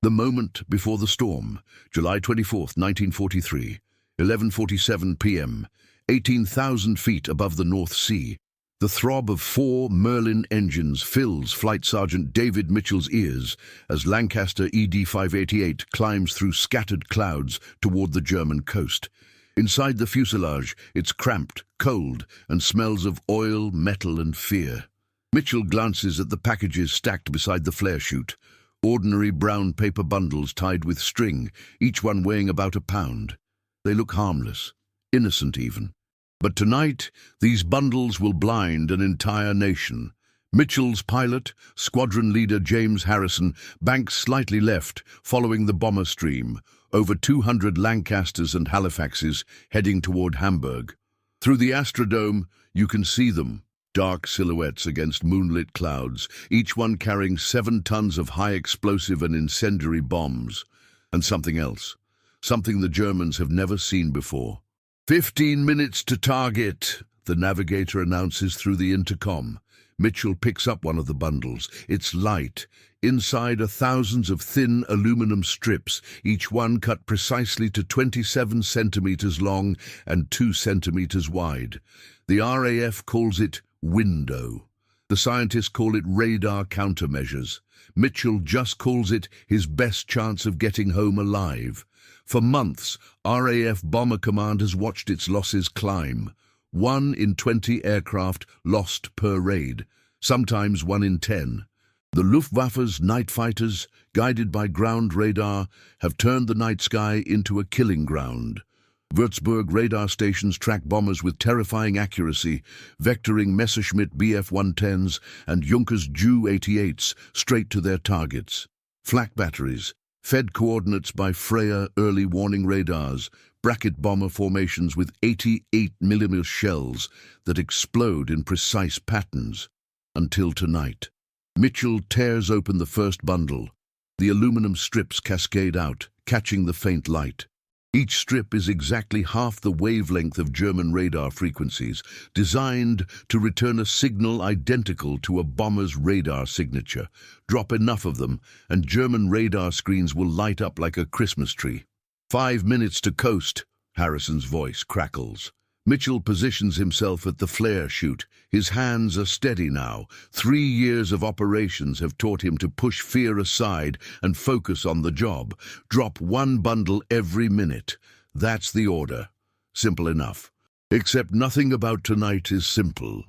The moment before the storm, July 24th, 1943, 11:47 p.m., 18,000 feet above the North Sea. The throb of 4 Merlin engines fills Flight Sergeant David Mitchell's ears as Lancaster ED-588 climbs through scattered clouds toward the German coast. Inside the fuselage, it's cramped, cold, and smells of oil, metal, and fear. Mitchell glances at the packages stacked beside the flare chute. Ordinary brown paper bundles tied with string, each one weighing about a pound. They look harmless, innocent even. But tonight, these bundles will blind an entire nation. Mitchell's pilot, squadron leader James Harrison, banks slightly left, following the bomber stream, over 200 Lancasters and Halifaxes heading toward Hamburg. Through the Astrodome, you can see them, dark silhouettes against moonlit clouds, each one carrying 7 tons of high explosive and incendiary bombs. And something else, something the Germans have never seen before. 15 minutes to target, the navigator announces through the intercom. Mitchell picks up one of the bundles. It's light. Inside are thousands of thin aluminum strips, each one cut precisely to 27 centimeters long and 2 centimeters wide. The RAF calls it window. The scientists call it radar countermeasures. Mitchell just calls it his best chance of getting home alive. For months, RAF Bomber Command has watched its losses climb. 1 in 20 aircraft lost per raid, sometimes 1 in 10. The Luftwaffe's night fighters, guided by ground radar, have turned the night sky into a killing ground. Würzburg radar stations track bombers with terrifying accuracy, vectoring Messerschmitt Bf-110s and Junkers Ju-88s straight to their targets. Flak batteries, fed coordinates by Freya early warning radars, bracket bomber formations with 88mm shells that explode in precise patterns. Until tonight. Mitchell tears open the first bundle. The aluminum strips cascade out, catching the faint light. Each strip is exactly half the wavelength of German radar frequencies, designed to return a signal identical to a bomber's radar signature. Drop enough of them, and German radar screens will light up like a Christmas tree. 5 minutes to coast, Harrison's voice crackles. Mitchell positions himself at the flare chute. His hands are steady now. 3 years of operations have taught him to push fear aside and focus on the job. Drop 1 bundle every minute. That's the order. Simple enough. Except nothing about tonight is simple.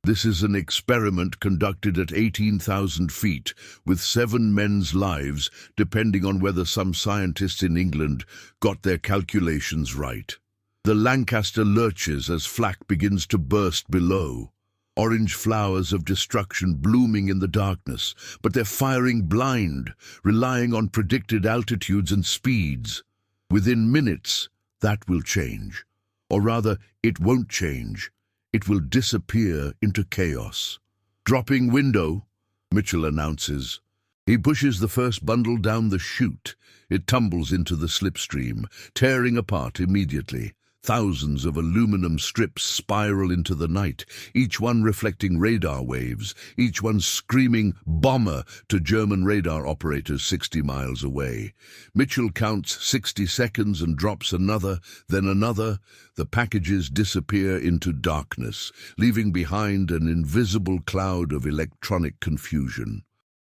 This is an experiment conducted at 18,000 feet, with 7 men's lives, depending on whether some scientists in England got their calculations right. The Lancaster lurches as flak begins to burst below. Orange flowers of destruction blooming in the darkness, but they're firing blind, relying on predicted altitudes and speeds. Within minutes, that will change. Or rather, it won't change. It will disappear into chaos. Dropping window, Mitchell announces. He pushes the first bundle down the chute. It tumbles into the slipstream, tearing apart immediately. Thousands of aluminum strips spiral into the night, each one reflecting radar waves, each one screaming "bomber" to German radar operators 60 miles away. Mitchell counts 60 seconds and drops another, then another. The packages disappear into darkness, leaving behind an invisible cloud of electronic confusion.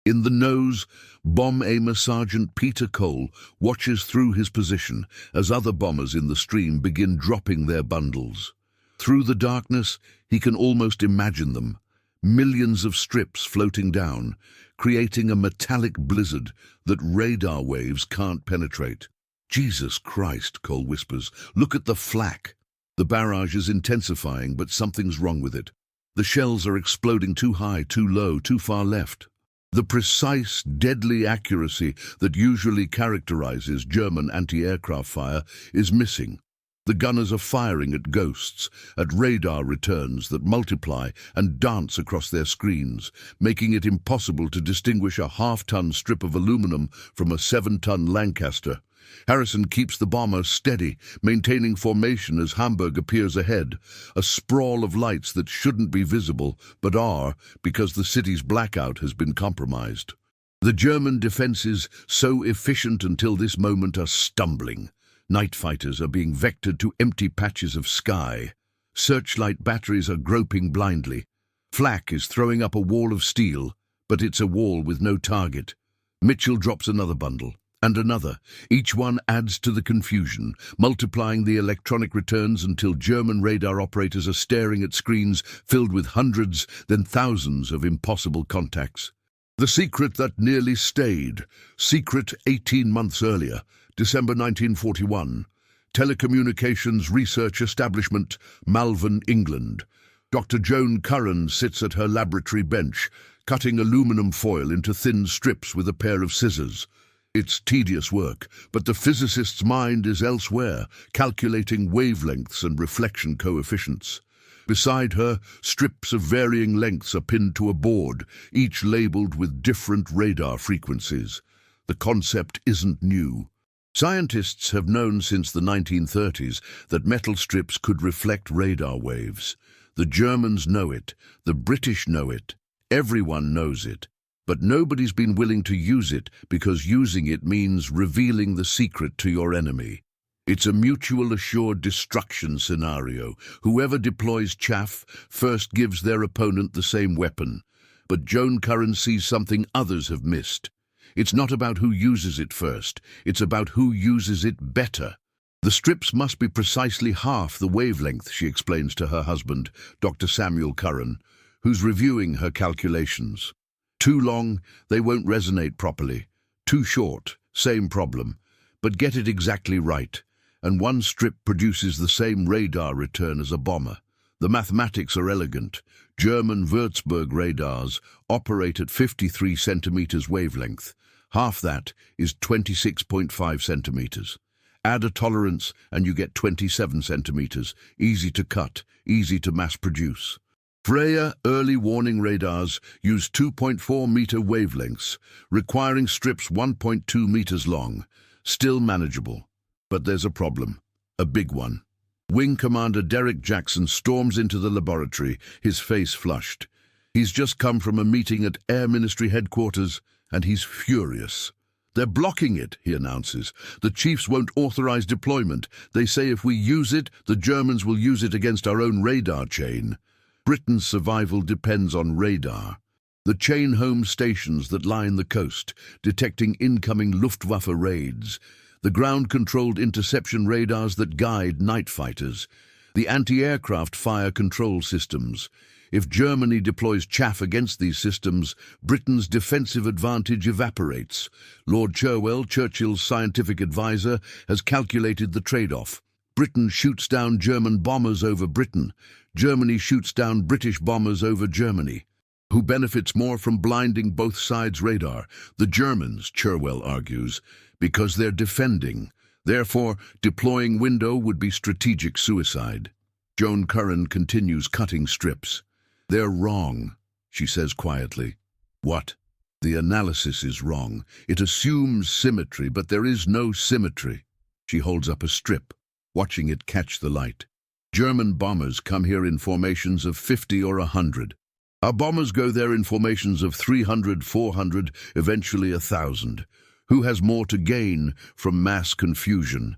In the nose, Bomb Aimer Sergeant Peter Cole watches through his position as other bombers in the stream begin dropping their bundles. Through the darkness, he can almost imagine them, millions of strips floating down, creating a metallic blizzard that radar waves can't penetrate. "Jesus Christ," Cole whispers, "look at the flak." The barrage is intensifying, but something's wrong with it. The shells are exploding too high, too low, too far left. The precise, deadly accuracy that usually characterizes German anti-aircraft fire is missing. The gunners are firing at ghosts, at radar returns that multiply and dance across their screens, making it impossible to distinguish a half-ton strip of aluminum from a 7-ton Lancaster. Harrison keeps the bomber steady, maintaining formation as Hamburg appears ahead, a sprawl of lights that shouldn't be visible, but are, because the city's blackout has been compromised. The German defences, so efficient until this moment, are stumbling. Night fighters are being vectored to empty patches of sky. Searchlight batteries are groping blindly. Flak is throwing up a wall of steel, but it's a wall with no target. Mitchell drops another bundle, and another. Each one adds to the confusion, multiplying the electronic returns until German radar operators are staring at screens filled with hundreds, then thousands of impossible contacts. The secret that nearly stayed. Secret 18 months earlier, December 1941. Telecommunications Research Establishment, Malvern, England. Dr. Joan Curran sits at her laboratory bench, cutting aluminum foil into thin strips with a pair of scissors. It's tedious work, but the physicist's mind is elsewhere, calculating wavelengths and reflection coefficients. Beside her, strips of varying lengths are pinned to a board, each labeled with different radar frequencies. The concept isn't new. Scientists have known since the 1930s that metal strips could reflect radar waves. The Germans know it, the British know it, everyone knows it. But nobody's been willing to use it because using it means revealing the secret to your enemy. It's a mutual assured destruction scenario. Whoever deploys chaff first gives their opponent the same weapon. But Joan Curran sees something others have missed. It's not about who uses it first, it's about who uses it better. The strips must be precisely half the wavelength, she explains to her husband, Dr. Samuel Curran, who's reviewing her calculations. Too long, they won't resonate properly. Too short, same problem. But get it exactly right, and one strip produces the same radar return as a bomber. The mathematics are elegant. German Würzburg radars operate at 53 centimeters wavelength. Half that is 26.5 centimeters. Add a tolerance and you get 27 centimeters. Easy to cut, easy to mass produce. Freya early warning radars use 2.4-meter wavelengths, requiring strips 1.2 meters long. Still manageable. But there's a problem. A big one. Wing Commander Derek Jackson storms into the laboratory, his face flushed. He's just come from a meeting at Air Ministry headquarters, and he's furious. They're blocking it, he announces. The chiefs won't authorize deployment. They say if we use it, the Germans will use it against our own radar chain. Britain's survival depends on radar. The chain home stations that line the coast, detecting incoming Luftwaffe raids. The ground-controlled interception radars that guide night fighters. The anti-aircraft fire control systems. If Germany deploys chaff against these systems, Britain's defensive advantage evaporates. Lord Cherwell, Churchill's scientific advisor, has calculated the trade-off. Britain shoots down German bombers over Britain. Germany shoots down British bombers over Germany. Who benefits more from blinding both sides' radar? The Germans, Cherwell argues, because they're defending. Therefore, deploying window would be strategic suicide. Joan Curran continues cutting strips. They're wrong, she says quietly. What? The analysis is wrong. It assumes symmetry, but there is no symmetry. She holds up a strip, watching it catch the light. German bombers come here in formations of 50 or 100. Our bombers go there in formations of 300, 400, eventually 1,000. Who has more to gain from mass confusion?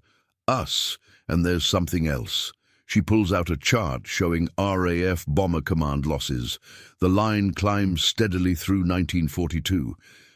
Us, and there's something else. She pulls out a chart showing RAF Bomber Command losses. The line climbs steadily through 1942.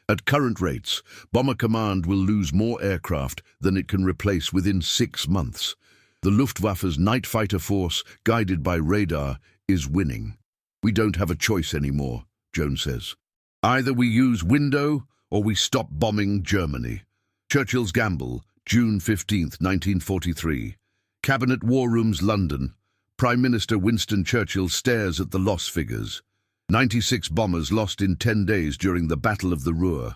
At current rates, Bomber Command will lose more aircraft than it can replace within 6 months. The Luftwaffe's night fighter force, guided by radar, is winning. We don't have a choice anymore, Joan says. Either we use window or we stop bombing Germany. Churchill's Gamble, June 15, 1943. Cabinet War Rooms, London. Prime Minister Winston Churchill stares at the loss figures. 96 bombers lost in 10 days during the Battle of the Ruhr.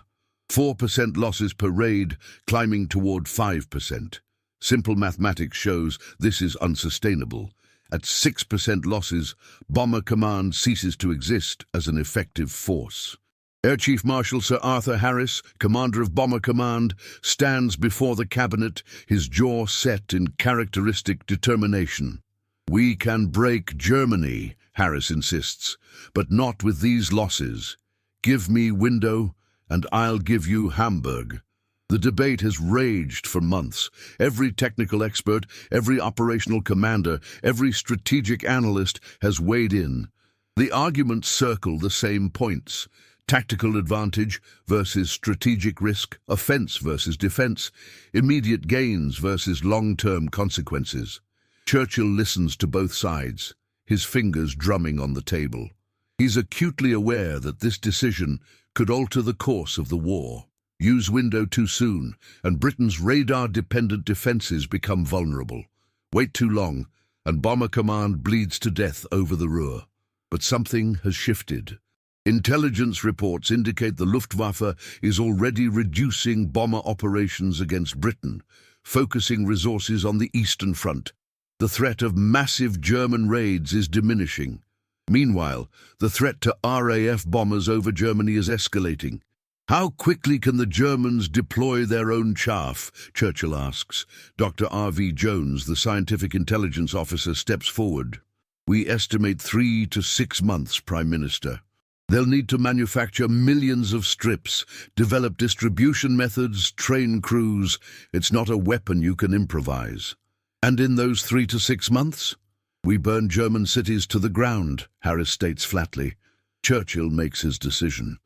4% losses per raid, climbing toward 5%. Simple mathematics shows this is unsustainable. At 6% losses, Bomber Command ceases to exist as an effective force. Air Chief Marshal Sir Arthur Harris, commander of Bomber Command, stands before the cabinet, his jaw set in characteristic determination. We can break Germany, Harris insists, but not with these losses. Give me window, and I'll give you Hamburg. The debate has raged for months. Every technical expert, every operational commander, every strategic analyst has weighed in. The arguments circle the same points: tactical advantage versus strategic risk, offense versus defense, immediate gains versus long-term consequences. Churchill listens to both sides, his fingers drumming on the table. He's acutely aware that this decision could alter the course of the war. Use window too soon, and Britain's radar-dependent defences become vulnerable. Wait too long, and Bomber Command bleeds to death over the Ruhr. But something has shifted. Intelligence reports indicate the Luftwaffe is already reducing bomber operations against Britain, focusing resources on the Eastern Front. The threat of massive German raids is diminishing. Meanwhile, the threat to RAF bombers over Germany is escalating. How quickly can the Germans deploy their own chaff? Churchill asks. Dr. R.V. Jones, the scientific intelligence officer, steps forward. We estimate 3 to 6 months, Prime Minister. They'll need to manufacture millions of strips, develop distribution methods, train crews. It's not a weapon you can improvise. And in those 3 to 6 months? We burn German cities to the ground, Harris states flatly. Churchill makes his decision.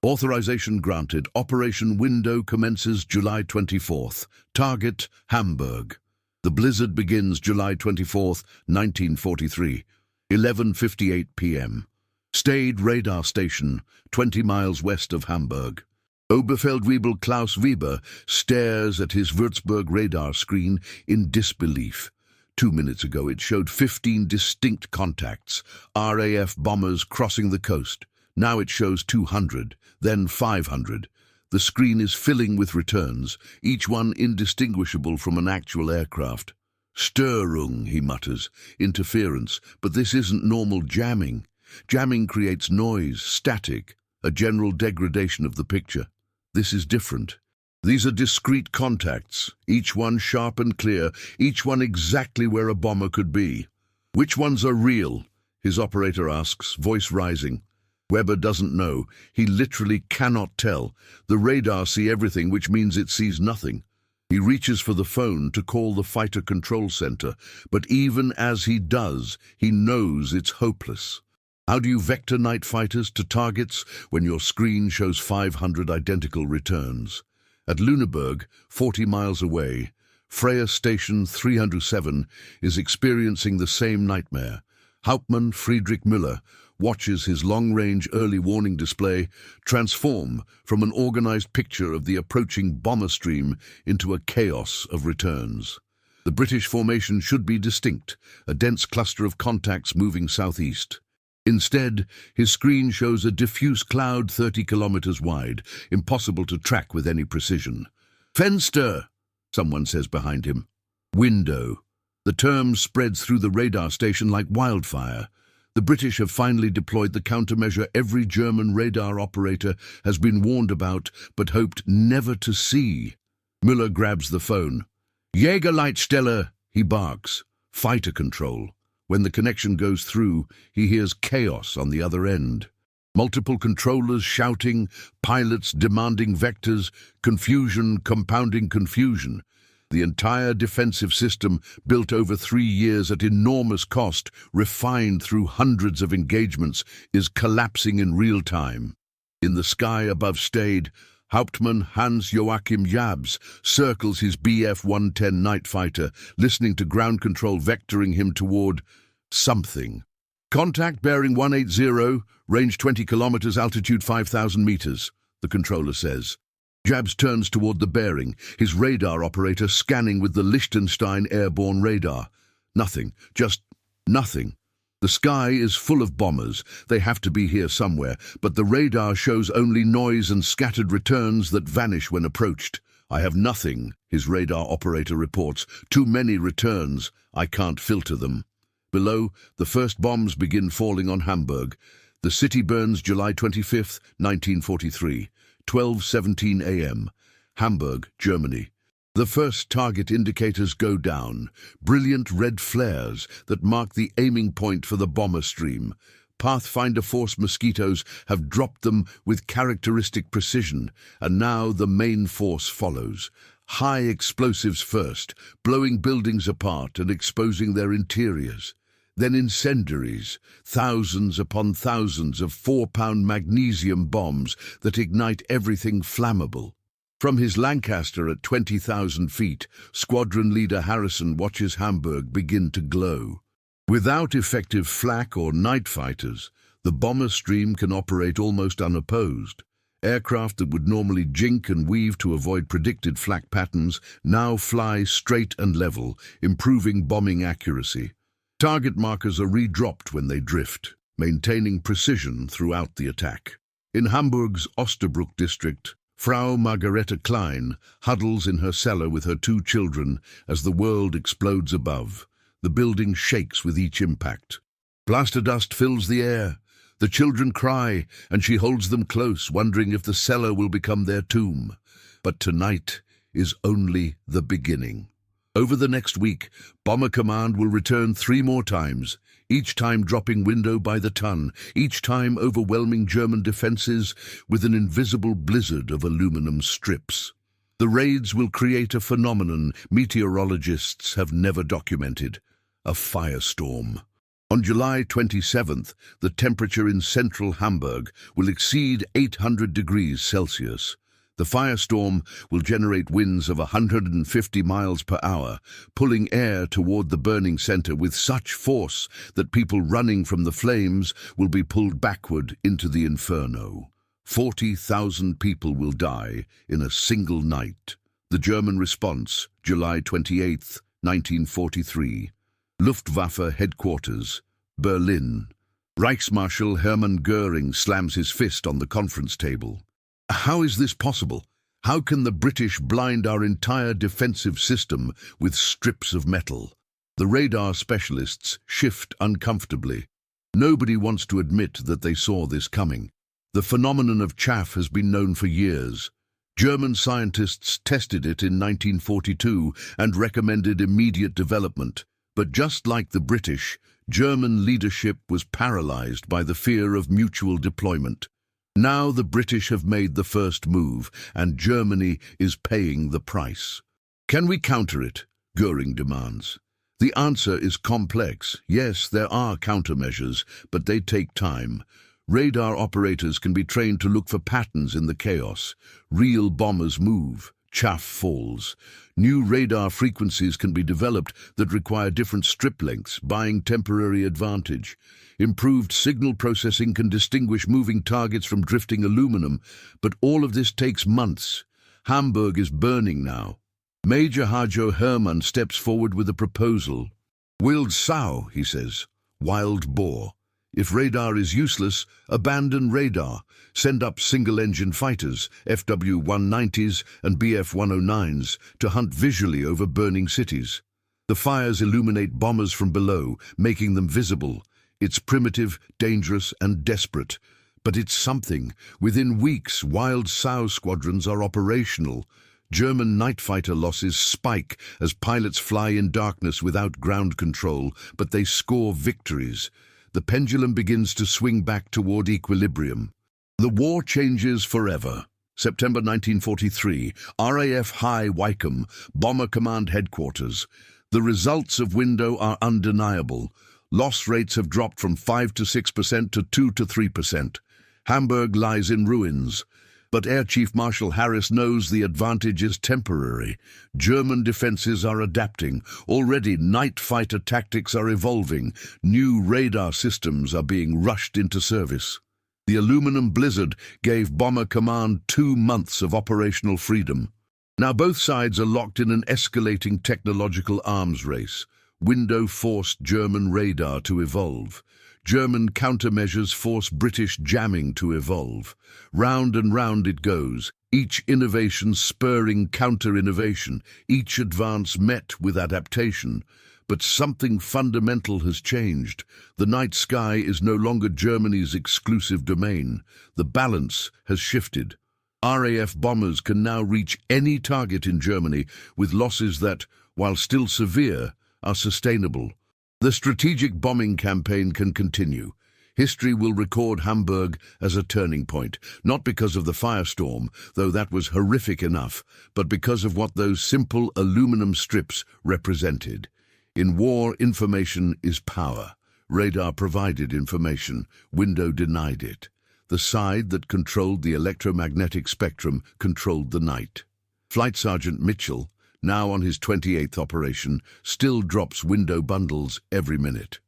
Authorization granted. Operation Window commences July 24th. Target, Hamburg. The blizzard begins July 24th, 1943, 11:58 p.m. Stade radar station, 20 miles west of Hamburg. Oberfeldwebel Klaus Weber stares at his Würzburg radar screen in disbelief. 2 minutes ago it showed 15 distinct contacts, RAF bombers crossing the coast. Now it shows 200, then 500. The screen is filling with returns, each one indistinguishable from an actual aircraft. Störung, he mutters, interference, but this isn't normal jamming. Jamming creates noise, static, a general degradation of the picture. This is different. These are discrete contacts, each one sharp and clear, each one exactly where a bomber could be. Which ones are real? His operator asks, voice rising. Weber doesn't know. He literally cannot tell. The radar sees everything, which means it sees nothing. He reaches for the phone to call the fighter control center, but even as he does, he knows it's hopeless. How do you vector night fighters to targets when your screen shows 500 identical returns? At Lüneburg, 40 miles away, Freya Station 307 is experiencing the same nightmare. Hauptmann Friedrich Müller watches his long-range early warning display transform from an organized picture of the approaching bomber stream into a chaos of returns. The British formation should be distinct, a dense cluster of contacts moving southeast. Instead, his screen shows a diffuse cloud 30 kilometers wide, impossible to track with any precision. Fenster, someone says behind him. Window. The term spreads through the radar station like wildfire. The British have finally deployed the countermeasure every German radar operator has been warned about but hoped never to see. Müller grabs the phone. Jägerleitstelle, he barks. Fighter control. When the connection goes through, he hears chaos on the other end. Multiple controllers shouting, pilots demanding vectors, confusion compounding confusion. The entire defensive system, built over 3 years at enormous cost, refined through hundreds of engagements, is collapsing in real time. In the sky above Stade, Hauptmann Hans-Joachim Jabs circles his Bf-110 night fighter, listening to ground control vectoring him toward something. Contact bearing 180, range 20 kilometers, altitude 5,000 meters, the controller says. Jabs turns toward the bearing, his radar operator scanning with the Liechtenstein airborne radar. Nothing, just nothing. The sky is full of bombers. They have to be here somewhere, but the radar shows only noise and scattered returns that vanish when approached. I have nothing, his radar operator reports. Too many returns. I can't filter them. Below, the first bombs begin falling on Hamburg. The city burns July 25th, 1943, 12:17 a.m. Hamburg, Germany. The first target indicators go down, brilliant red flares that mark the aiming point for the bomber stream. Pathfinder Force mosquitoes have dropped them with characteristic precision, and now the main force follows. High explosives first, blowing buildings apart and exposing their interiors. Then incendiaries, thousands upon thousands of 4-pound magnesium bombs that ignite everything flammable. From his Lancaster at 20,000 feet, Squadron Leader Harrison watches Hamburg begin to glow. Without effective flak or night fighters, the bomber stream can operate almost unopposed. Aircraft that would normally jink and weave to avoid predicted flak patterns now fly straight and level, improving bombing accuracy. Target markers are re-dropped when they drift, maintaining precision throughout the attack. In Hamburg's Osterbruck district, Frau Margareta Klein huddles in her cellar with her 2 children as the world explodes above. The building shakes with each impact. Blaster dust fills the air. The children cry, and she holds them close, wondering if the cellar will become their tomb. But tonight is only the beginning. Over the next week, Bomber Command will return 3 more times, each time dropping window by the ton, each time overwhelming German defenses with an invisible blizzard of aluminum strips. The raids will create a phenomenon meteorologists have never documented: a firestorm. On July 27th, the temperature in central Hamburg will exceed 800 degrees Celsius. The firestorm will generate winds of 150 miles per hour, pulling air toward the burning center with such force that people running from the flames will be pulled backward into the inferno. 40,000 people will die in a single night. The German response, July 28, 1943. Luftwaffe headquarters, Berlin. Reichsmarshal Hermann Göring slams his fist on the conference table. How is this possible? How can the British blind our entire defensive system with strips of metal? The radar specialists shift uncomfortably. Nobody wants to admit that they saw this coming. The phenomenon of chaff has been known for years. German scientists tested it in 1942 and recommended immediate development. But just like the British, German leadership was paralyzed by the fear of mutual deployment. Now the British have made the first move, and Germany is paying the price. Can we counter it? Göring demands. The answer is complex. Yes, there are countermeasures, but they take time. Radar operators can be trained to look for patterns in the chaos. Real bombers move. Chaff falls. New radar frequencies can be developed that require different strip lengths, buying temporary advantage. Improved signal processing can distinguish moving targets from drifting aluminum, but all of this takes months. Hamburg is burning now. Major Hajo Hermann steps forward with a proposal. Wild sow, he says. Wild boar. If radar is useless, abandon radar. Send up single-engine fighters, FW-190s and BF-109s, to hunt visually over burning cities. The fires illuminate bombers from below, making them visible. It's primitive, dangerous, and desperate. But it's something. Within weeks, wild sow squadrons are operational. German night fighter losses spike as pilots fly in darkness without ground control, but they score victories. The pendulum begins to swing back toward equilibrium. The war changes forever. September 1943, RAF High Wycombe, Bomber Command Headquarters. The results of window are undeniable. Loss rates have dropped from 5 to 6% to 2 to 3%. Hamburg lies in ruins. But Air Chief Marshal Harris knows the advantage is temporary. German defenses are adapting. Already night fighter tactics are evolving. New radar systems are being rushed into service. The aluminum blizzard gave Bomber Command 2 months of operational freedom. Now both sides are locked in an escalating technological arms race. Window forced German radar to evolve. German countermeasures force British jamming to evolve. Round and round it goes, each innovation spurring counter-innovation, each advance met with adaptation. But something fundamental has changed. The night sky is no longer Germany's exclusive domain. The balance has shifted. RAF bombers can now reach any target in Germany with losses that, while still severe, are sustainable. The strategic bombing campaign can continue. History will record Hamburg as a turning point, not because of the firestorm, though that was horrific enough, but because of what those simple aluminum strips represented. In war, information is power. Radar provided information, window denied it. The side that controlled the electromagnetic spectrum controlled the night. Flight Sergeant Mitchell, now on his 28th operation, still drops window bundles every minute.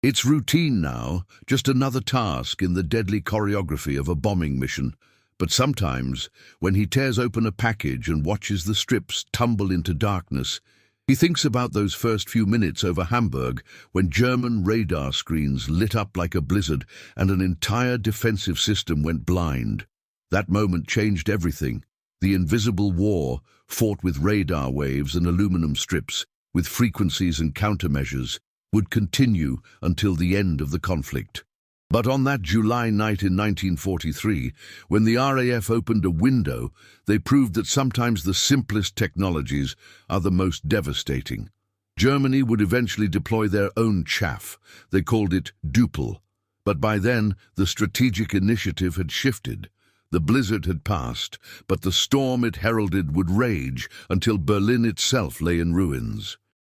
It's routine now, just another task in the deadly choreography of a bombing mission. But sometimes, when he tears open a package and watches the strips tumble into darkness, he thinks about those first few minutes over Hamburg when German radar screens lit up like a blizzard and an entire defensive system went blind. That moment changed everything. The invisible war, fought with radar waves and aluminum strips, with frequencies and countermeasures, would continue until the end of the conflict. But on that July night in 1943, when the RAF opened a window, they proved that sometimes the simplest technologies are the most devastating. Germany would eventually deploy their own chaff. They called it Dupel. But by then, the strategic initiative had shifted. The blizzard had passed, but the storm it heralded would rage until Berlin itself lay in ruins.